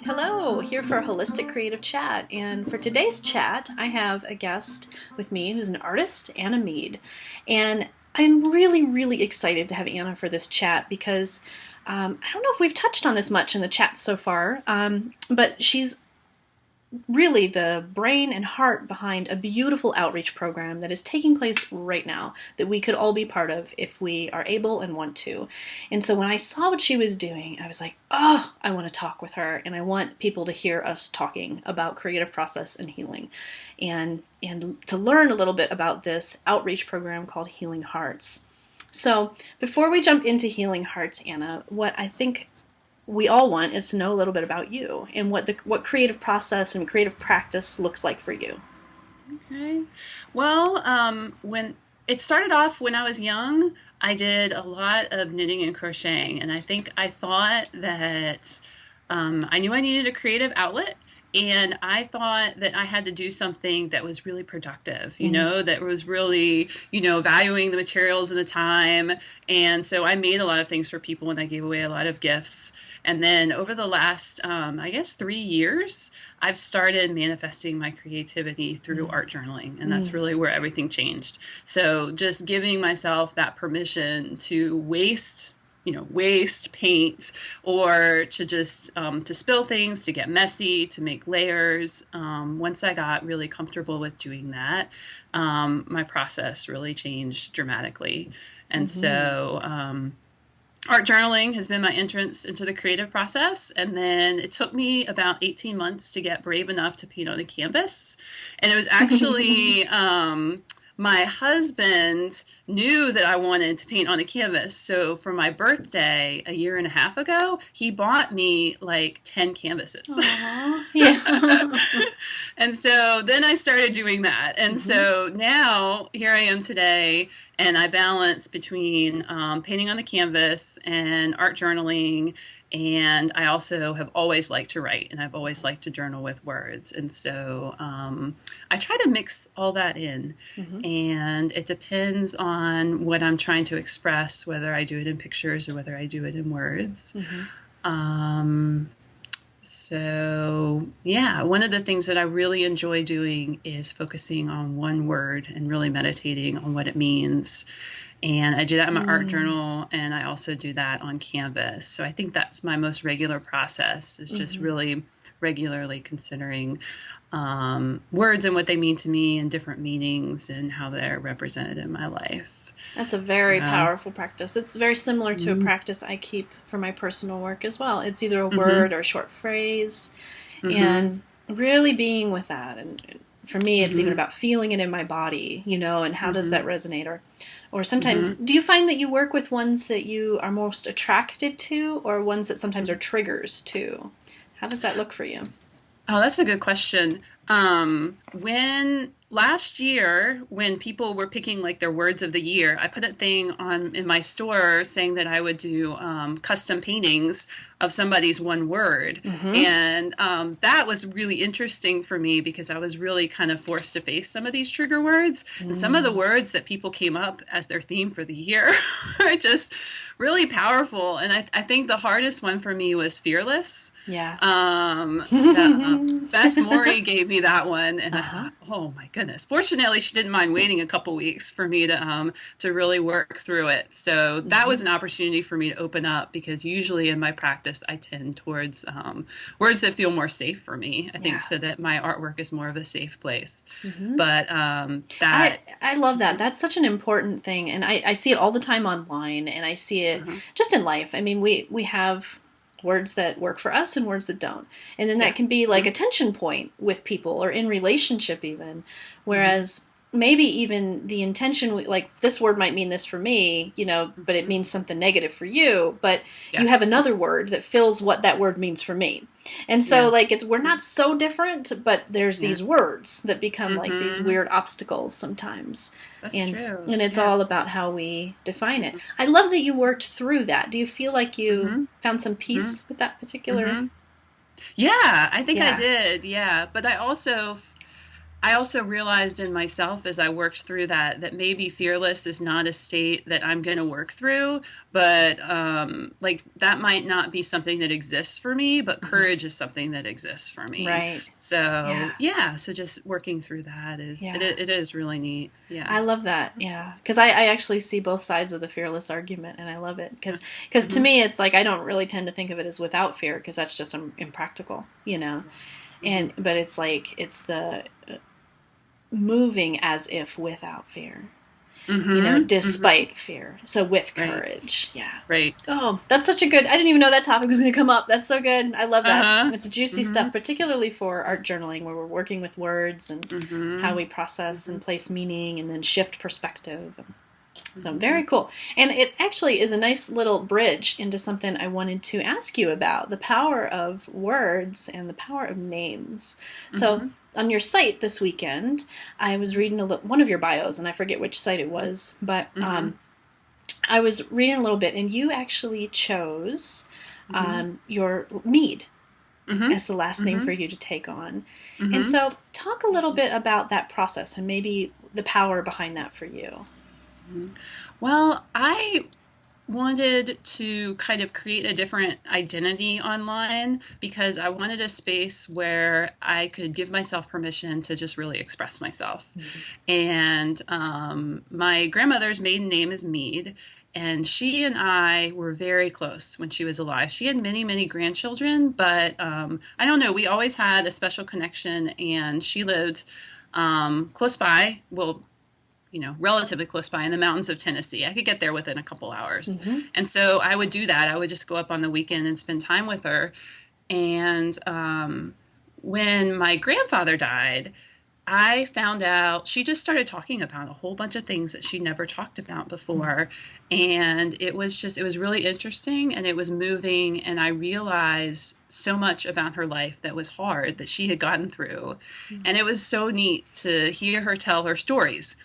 Hello, here for a holistic creative chat. And for today's chat, I have a guest with me who's an artist, Anna Meade. And I'm really, really excited to have Anna for this chat because I don't know if we've touched on this much in the chat so far, but she's really the brain and heart behind a beautiful outreach program that is taking place right now that we could all be part of if we are able and want to. And so when I saw what she was doing, I was like, oh, I want to talk with her, and I want people to hear us talking about creative process and healing, and to learn a little bit about this outreach program called Healing Hearts. So before we jump into Healing Hearts, Anna, what I think we all want is to know a little bit about you and what creative process and creative practice looks like for you. Okay. Well, when it started off when I was young, I did a lot of knitting and crocheting, and I think I thought that I knew I needed a creative outlet. And I thought that I had to do something that was really productive, that was really, valuing the materials and the time. And so I made a lot of things for people and I gave away a lot of gifts. And then over the last, I guess, 3 years, I've started manifesting my creativity through art journaling. And that's really where everything changed. So just giving myself that permission to waste paint, or to just to spill things, to get messy, to make layers. Once I got really comfortable with doing that, my process really changed dramatically. And so art journaling has been my entrance into the creative process. And then it took me about 18 months to get brave enough to paint on a canvas. And it was actually my husband knew that I wanted to paint on a canvas. So for my birthday a year and a half ago, he bought me like 10 canvases. Aww. Yeah. And so then I started doing that. And so now here I am today, and I balance between painting on the canvas and art journaling. And I also have always liked to write, and I've always liked to journal with words. And so I try to mix all that in. And it depends on what I'm trying to express, whether I do it in pictures or whether I do it in words. So yeah, one of the things that I really enjoy doing is focusing on one word and really meditating on what it means. And I do that in my art journal, and I also do that on canvas. So I think that's my most regular process, is just really regularly considering words and what they mean to me, and different meanings and how they're represented in my life. That's a very powerful practice. It's very similar to a practice I keep for my personal work as well. It's either a word or a short phrase, and really being with that. And for me, it's even about feeling it in my body, and how does that resonate? Or sometimes, do you find that you work with ones that you are most attracted to, or ones that sometimes are triggers too? How does that look for you? Oh, that's a good question. When last year, when people were picking like their words of the year, I put a thing on in my store saying that I would do custom paintings of somebody's one word. And that was really interesting for me because I was really kind of forced to face some of these trigger words. And some of the words that people came up as their theme for the year are just really powerful. And I think the hardest one for me was fearless. Yeah. Beth Morey gave me that one, and I thought, oh my goodness. Fortunately, she didn't mind waiting a couple weeks for me to really work through it. So that was an opportunity for me to open up, because usually in my practice, I tend towards words that feel more safe for me. I think so that my artwork is more of a safe place. But I love that. That's such an important thing, and I see it all the time online, and I see it just in life. I mean, we have words that work for us and words that don't. And then that can be like a tension point with people or in relationship even. Whereas maybe even the intention, like this word might mean this for me, but it means something negative for you, but you have another word that fills what that word means for me. And so we're not so different, but there's these words that become like these weird obstacles sometimes. That's true. And it's all about how we define it. I love that you worked through that. Do you feel like you found some peace with that particular? Yeah, I think I did. Yeah. But I also realized in myself as I worked through that maybe fearless is not a state that I'm going to work through, but like that might not be something that exists for me, but Mhm. courage is something that exists for me. Right. Yeah. So yeah, so just working through that Yeah. it is really neat. Yeah. I love that. Yeah. Because I actually see both sides of the fearless argument, and I love it. Because to Mm-hmm. me, it's like I don't really tend to think of it as without fear, because that's just impractical, you know? Mm-hmm. But it's like, it's the moving as if without fear, Mm-hmm. Mm-hmm. despite fear. So with Right. courage. Yeah. Right. Oh, that's such a good. I didn't even know that topic was going to come up. That's so good. I love that. Uh-huh. It's juicy Mm-hmm. stuff, particularly for art journaling, where we're working with words and how Mm-hmm. we process Mm-hmm. and place meaning and then shift perspective. So Mm-hmm. very cool. And it actually is a nice little bridge into something I wanted to ask you about, the power of words and the power of names. So Mm-hmm. on your site this weekend, I was reading one of your bios, and I forget which site it was, but Mm-hmm. I was reading a little bit, and you actually chose Mm-hmm. your Meade Mm-hmm. as the last name Mm-hmm. for you to take on. And Mm-hmm. so, talk a little bit about that process and maybe the power behind that for you. Well, I wanted to kind of create a different identity online because I wanted a space where I could give myself permission to just really express myself. Mm-hmm. And my grandmother's maiden name is Meade. And she and I were very close when she was alive. She had many, many grandchildren, but I don't know. We always had a special connection, and she lived close by. Well, relatively close by in the mountains of Tennessee. I could get there within a couple hours. Mm-hmm. And so I would do that. I would just go up on the weekend and spend time with her. And when my grandfather died, I found out she just started talking about a whole bunch of things that she never talked about before. And it was really interesting and it was moving. And I realized so much about her life that was hard that she had gotten through. And it was so neat to hear her tell her stories,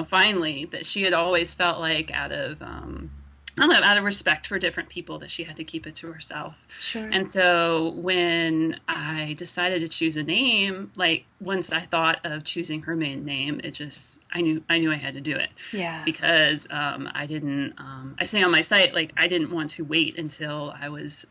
finally, that she had always felt like I don't know, out of respect for different people that she had to keep it to herself. Sure. And so when I decided to choose a name, like once I thought of choosing her maiden name, I knew I had to do it Yeah. because I didn't. I say on my site like I didn't want to wait until I was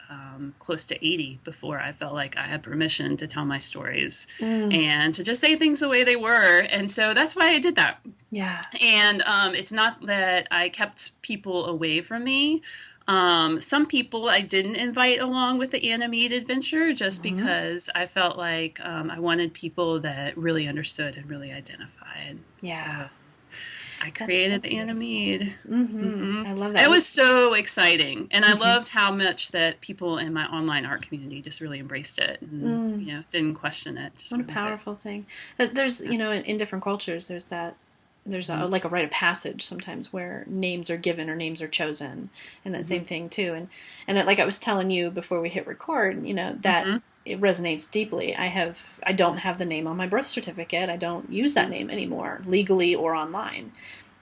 close to 80 before I felt like I had permission to tell my stories Mm. and to just say things the way they were. And so that's why I did that. Yeah. And it's not that I kept people away from me. Some people I didn't invite along with the Anna Meade adventure just Mm-hmm. because I felt like I wanted people that really understood and really identified. Yeah. So I That's so created the Anna beautiful. Meade. Mm-hmm. Hmm. I love that. It And was so exciting, and I mm-hmm. loved how much that people in my online art community just really embraced it and Mm. didn't question it, just What a went with it. powerful thing. That there's, Yeah. in different cultures, there's Mm-hmm. like a rite of passage sometimes where names are given or names are chosen, and that Mm-hmm. same thing too. And that, like I was telling you before we hit record, that Mm-hmm. it resonates deeply. I don't Yeah. have the name on my birth certificate. I don't use that Mm-hmm. name anymore, legally or online.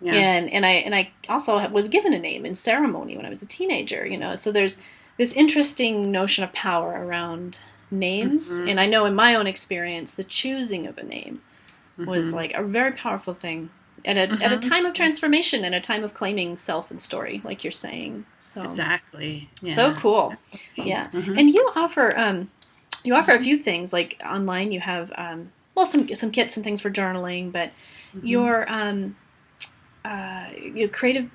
Yeah. And I also was given a name in ceremony when I was a teenager. So there's this interesting notion of power around names, Mm-hmm. and I know in my own experience, the choosing of a name was Mm-hmm. like a very powerful thing at a Mm-hmm. time of Yes. transformation and a time of claiming self and story, like you're saying. Exactly. So Yeah. cool. Exactly. Yeah. Mm-hmm. And you offer a few things, like online you have some kits and things for journaling, but Mm-hmm. you're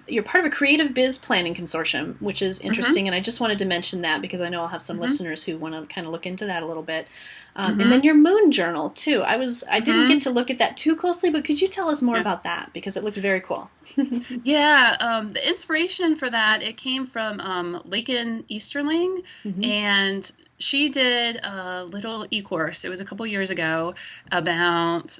you're part of a creative biz planning consortium, which is Mm-hmm. interesting, and I just wanted to mention that because I know I'll have some Mm-hmm. listeners who want to kind of look into that a little bit. And Mm-hmm. then your moon journal too. I didn't get Mm-hmm. to look at that too closely, but could you tell us more Yeah. about that, because it looked very cool. Yeah, the inspiration for that it came from Lakin Easterling, Mm-hmm. and she did a little e-course. It was a couple years ago about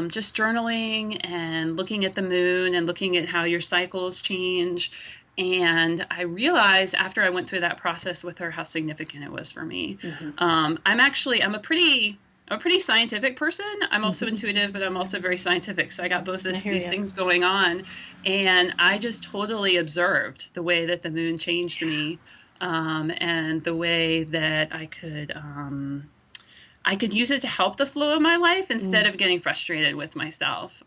just journaling and looking at the moon and looking at how your cycles change. And I realized after I went through that process with her how significant it was for me. Mm-hmm. I'm a pretty scientific person. I'm also Mm-hmm. intuitive, but I'm also very scientific. So I got both I hear these you. things going on, and I just totally observed the way that the moon changed me, and the way that I could I could use it to help the flow of my life instead of getting frustrated with myself.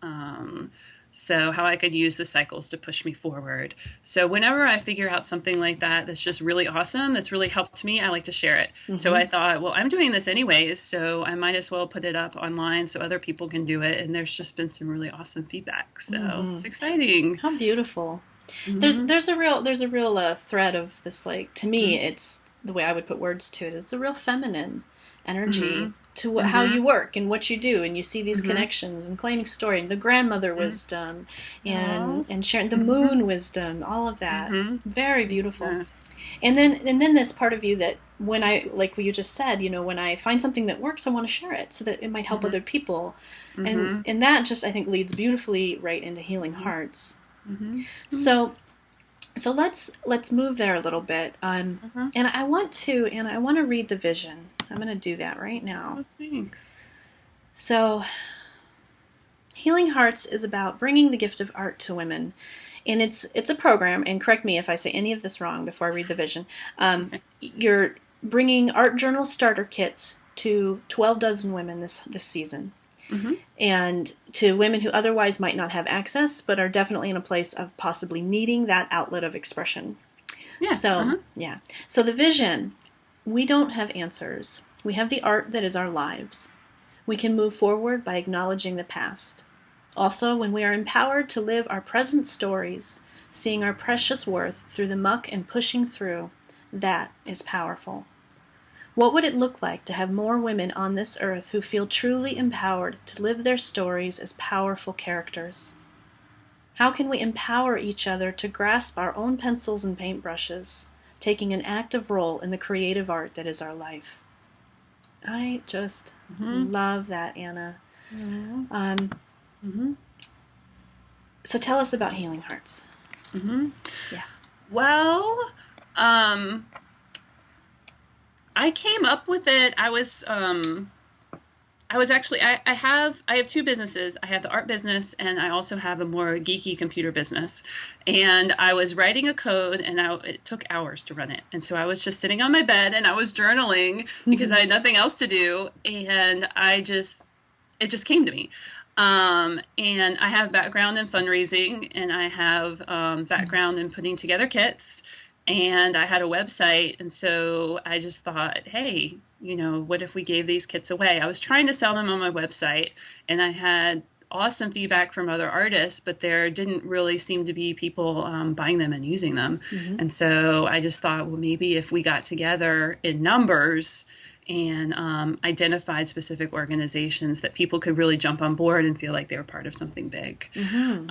So how I could use the cycles to push me forward. So whenever I figure out something like that that's just really awesome, that's really helped me, I like to share it. So Mm-hmm. I thought, well, I'm doing this anyways, so I might as well put it up online so other people can do it. And there's just been some really awesome feedback. So Mm-hmm. it's exciting. How beautiful. Mm-hmm. There's a real thread of this, like, to me Mm-hmm. it's the way I would put words to it. It's a real feminine energy Mm-hmm. to how Mm-hmm. you work and what you do, and you see these Mm-hmm. connections and claiming story, and the grandmother wisdom, Oh. and sharing the Mm-hmm. moon wisdom, all of that. Mm-hmm. Very beautiful. Yeah. And then this part of you that when I, like what you just said, when I find something that works, I want to share it so that it might help Mm-hmm. other people, Mm-hmm. and that just, I think, leads beautifully right into healing Mm-hmm. hearts. Mm-hmm. So so let's move there a little bit. Uh-huh. And I want to read the vision. I'm going to do that right now. Oh, thanks. So, Healing Hearts is about bringing the gift of art to women, and it's a program. And correct me if I say any of this wrong before I read the vision. Okay. You're bringing art journal starter kits to 12 dozen women this season, Mm-hmm. and to women who otherwise might not have access, but are definitely in a place of possibly needing that outlet of expression. Yeah. So, Uh-huh. yeah. So the vision, we don't have answers. We have the art that is our lives. We can move forward by acknowledging the past. Also, when we are empowered to live our present stories, seeing our precious worth through the muck and pushing through, that is powerful. What would it look like to have more women on this earth who feel truly empowered to live their stories as powerful characters? How can we empower each other to grasp our own pencils and paintbrushes, taking an active role in the creative art that is our life? I just Mm-hmm. love that, Anna. Mm-hmm. Um, Mm-hmm. so tell us about Healing Hearts. Mm-hmm. Yeah. Well, um, I came up with it. I was actually I have two businesses. I have the art business and I also have a more geeky computer business. And I was writing a code and it took hours to run it. And so I was just sitting on my bed and I was journaling because I had nothing else to do and it just came to me. And I have background in fundraising and I have background in putting together kits and I had a website. And so I just thought, hey, what if we gave these kits away? I was trying to sell them on my website and I had awesome feedback from other artists, but there didn't really seem to be people buying them and using them. Mm-hmm. And so I just thought, well, maybe if we got together in numbers and identified specific organizations that people could really jump on board and feel like they were part of something big. Mm-hmm.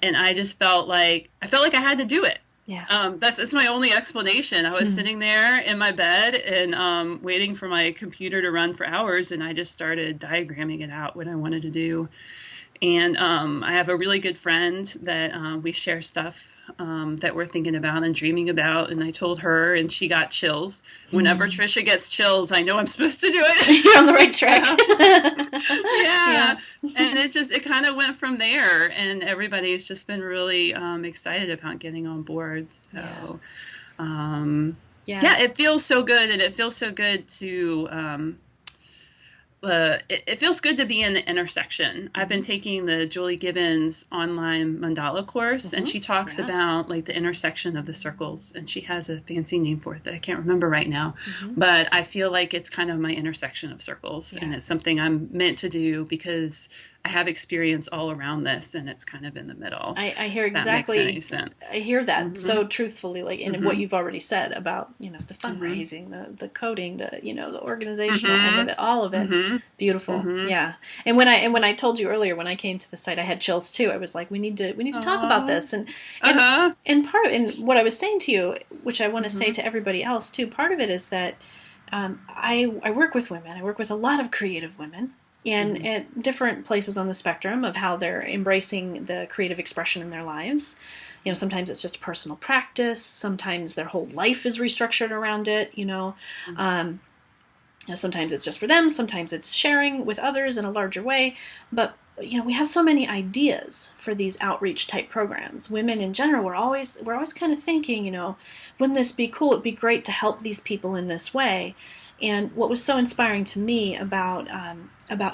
And I just felt like I had to do it. Yeah. That's my only explanation. I was sitting there in my bed and waiting for my computer to run for hours, and I just started diagramming it out what I wanted to do. And I have a really good friend that we share stuff that we're thinking about and dreaming about. And I told her, and she got chills. Whenever Trisha gets chills, I know I'm supposed to do it. You're on the right track. Yeah. And it kind of went from there. And everybody's just been really excited about getting on board. So, yeah, it feels so good. And it feels so good to it feels good to be in the intersection. I've been taking the Julie Gibbons online mandala course, and she talks about like the intersection of the circles, and she has a fancy name for it that I can't remember right now. But I feel like it's kind of my intersection of circles, and it's something I'm meant to do because I have experience all around this, and it's kind of in the middle. I hear If that exactly. makes any sense. I hear that so truthfully, like in what you've already said about the Mm-hmm. fundraising, the coding, the organizational end of Mm-hmm. it, all of it. Mm-hmm. Beautiful, Mm-hmm. yeah. And when I told you earlier, when I came to the site, I had chills too. I was like, we need to talk about this, and Uh-huh. and what I was saying to you, which I want to say Mm-hmm. to everybody else too. Part of it is that I work with women. I work with a lot of creative women. And at different places on the spectrum of how they're embracing the creative expression in their lives. Sometimes it's just a personal practice. Sometimes their whole life is restructured around it. Sometimes it's just for them. Sometimes it's sharing with others in a larger way. But we have so many ideas for these outreach type programs. Women in general, we're always kind of thinking, wouldn't this be cool? It'd be great to help these people in this way. And what was so inspiring to me about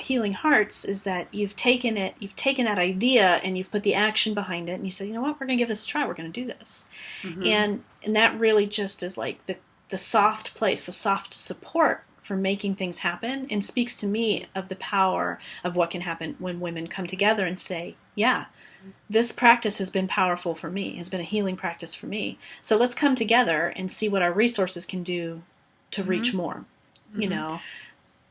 Healing Hearts is that you've taken that idea and you've put the action behind it, and you said, you know what, we're going to give this a try. We're going to do this, Mm-hmm. and that really just is like the soft place, the soft support for making things happen, and speaks to me of the power of what can happen when women come together and say, yeah, this practice has been powerful for me, has been a healing practice for me. So let's come together and see what our resources can do to Mm-hmm. reach more, you Mm-hmm. know.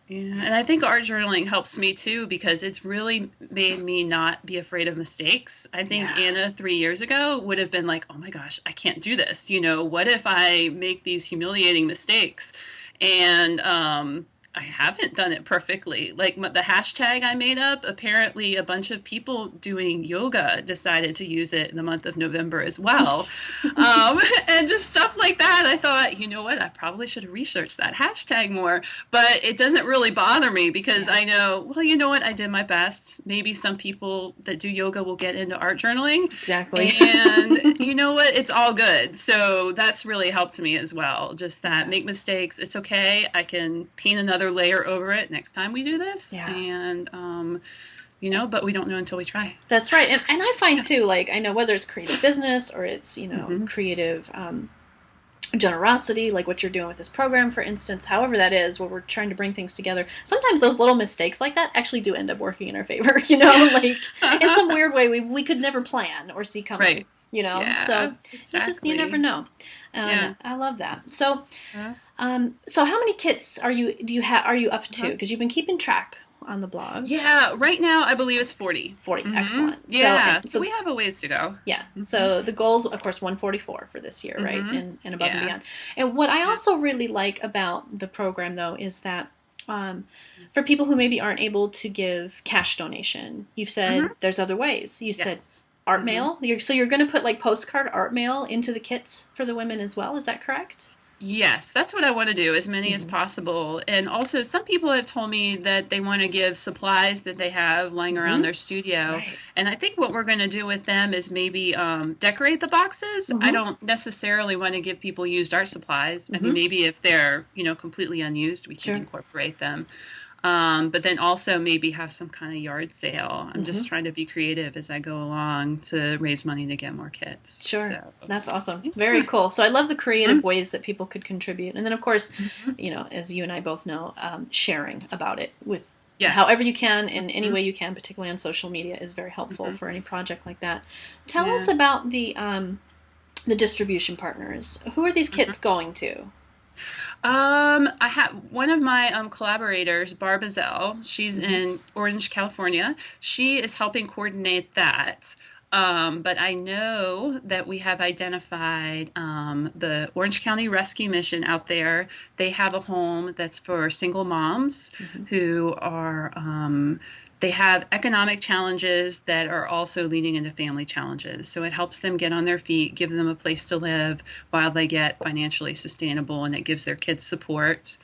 Yeah, and I think art journaling helps me too because it's really made me not be afraid of mistakes. I think Yeah. Anna 3 years ago would have been like, "Oh my gosh, I can't do this." What if I make these humiliating mistakes? And I haven't done it perfectly. Like the hashtag I made up, apparently a bunch of people doing yoga decided to use it in the month of November as well. Um, and just stuff like that. I thought, you know what? I probably should have researched that hashtag more, but it doesn't really bother me because Yeah. I know, well, you know what? I did my best. Maybe some people that do yoga will get into art journaling. Exactly. And you know what? It's all good. So that's really helped me as well. Just that Yeah. make mistakes. It's okay. I can paint another layer over it next time we do this. Yeah. And, but we don't know until we try. That's right. And I find too, like, I know whether it's creative business or it's, Mm-hmm. creative generosity, like what you're doing with this program, for instance, however that is, where we're trying to bring things together. Sometimes those little mistakes like that actually do end up working in our favor, like in some weird way we could never plan or see coming, Right. So Yeah, you never exactly. know. Yeah. And I love that. So, Uh, so how many kits are you up to? uh-huh. Because you've been keeping track on the blog. Yeah, right now I believe it's 40. 40, Mm-hmm. excellent. So, Yeah, so so we have a ways to go. yeah. Mm-hmm. So the goals, of course, 144 for this year, right? Mm-hmm. And above and Yeah. beyond. And what I Yeah. also really like about the program, though, is that for people who maybe aren't able to give cash donation, you've said Mm-hmm. there's other ways. You said Yes. art Mm-hmm. mail. So you're going to put like postcard art mail into the kits for the women as well. Is that correct? Yes, that's what I want to do, as many as Mm-hmm. possible. And also, some people have told me that they want to give supplies that they have lying around Mm-hmm. their studio. Right. And I think what we're going to do with them is maybe decorate the boxes. I Mm-hmm. don't necessarily want to give people used art supplies. I mean, Mm-hmm. maybe if they're, completely unused, we could Sure. incorporate them. But then also maybe have some kind of yard sale. I'm Mm-hmm. just trying to be creative as I go along to raise money to get more kits. Sure. So, That's awesome. Very yeah. cool. So I love the creative Mhm. ways that people could contribute. And then, of course, Mhm. as you and I both know, sharing about it with however you Yes. can in any Mhm. way you can, particularly on social media, is very helpful Mhm. for any project like that. Tell us Yeah. about the distribution partners. Who are these kits going to? I have one of my collaborators, Barb Azell. She's Mm-hmm. in Orange, California. She is helping coordinate that. But I know that we have identified the Orange County Rescue Mission out there. They have a home that's for single moms Mm-hmm. who are they have economic challenges that are also leading into family challenges. So it helps them get on their feet, give them a place to live while they get financially sustainable, and it gives their kids support.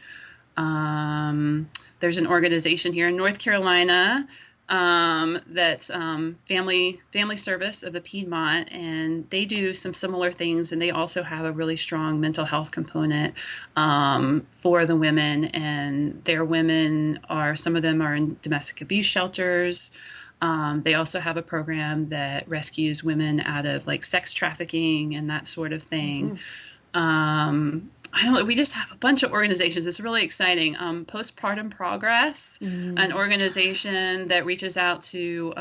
Um, there's an organization here in North Carolina that's Family Service of the Piedmont, and they do some similar things, and they also have a really strong mental health component for the women, and their women are some of them are in domestic abuse shelters. They also have a program that rescues women out of like sex trafficking and that sort of thing. Mm-hmm. I don't know. We just have a bunch of organizations. It's really exciting. Postpartum Progress, an Mm. organization that reaches out to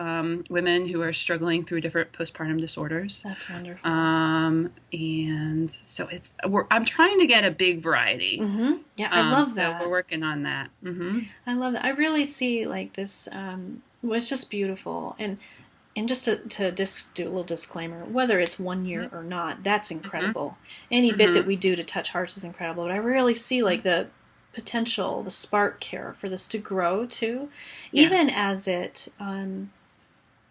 women who are struggling through different postpartum disorders. That's wonderful. And so I'm trying to get a big variety. Mm-hmm. Yeah, I love So we're that. working on that. Hmm. I love that. I really see like this was just beautiful. And just to do a little disclaimer, whether it's 1 year or not, that's Hmm. incredible. Any bit that Hmm. we do to touch hearts is incredible. But I really see like the potential, the spark here for this to grow too, Yeah. even as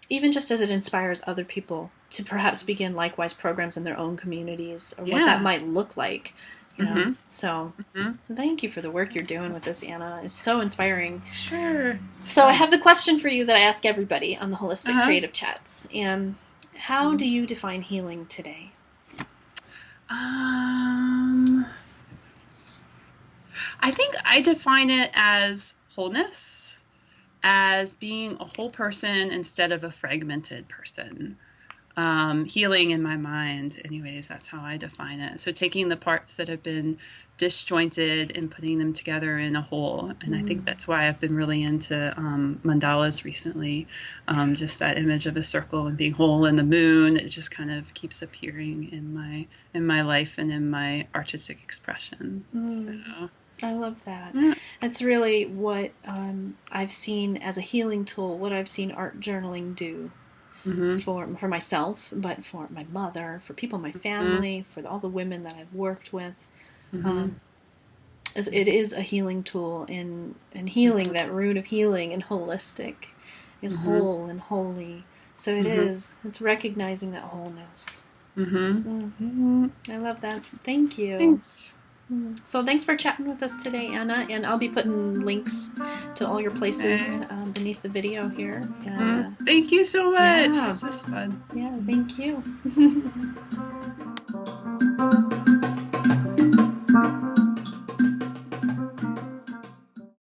even just as it inspires other people to perhaps begin likewise programs in their own communities or what that Yeah. might look like Mm-hmm. So Mm-hmm. thank you for the work you're doing with this, Anna. It's so inspiring. Sure. So I have the question for you that I ask everybody on the Holistic Uh-huh. Creative Chats. And how do you define healing today? Um, I think I define it as wholeness, as being a whole person instead of a fragmented person. Healing in my mind, anyways, that's how I define it. So taking the parts that have been disjointed and putting them together in a whole. And I think that's why I've been really into mandalas recently. Just that image of a circle and being whole and the moon. It just kind of keeps appearing in my life and in my artistic expression. So I love that. yeah. That's really what I've seen as a healing tool, what I've seen art journaling do Mm-hmm. for myself, but for my mother, for people in my Mm-hmm. family, for all the women that I've worked with. Mm-hmm. Um, it is a healing tool, and healing, that root of healing and holistic, is Mm-hmm. whole and holy. So it Mm-hmm. is. It's recognizing that wholeness. Mm-hmm. Mm, Mm-hmm. I love that. Thank you. Thanks. So thanks for chatting with us today, Anna, and I'll be putting links to all your places Okay. beneath the video here. And Thank you so much. yeah, This is fun. yeah, thank you.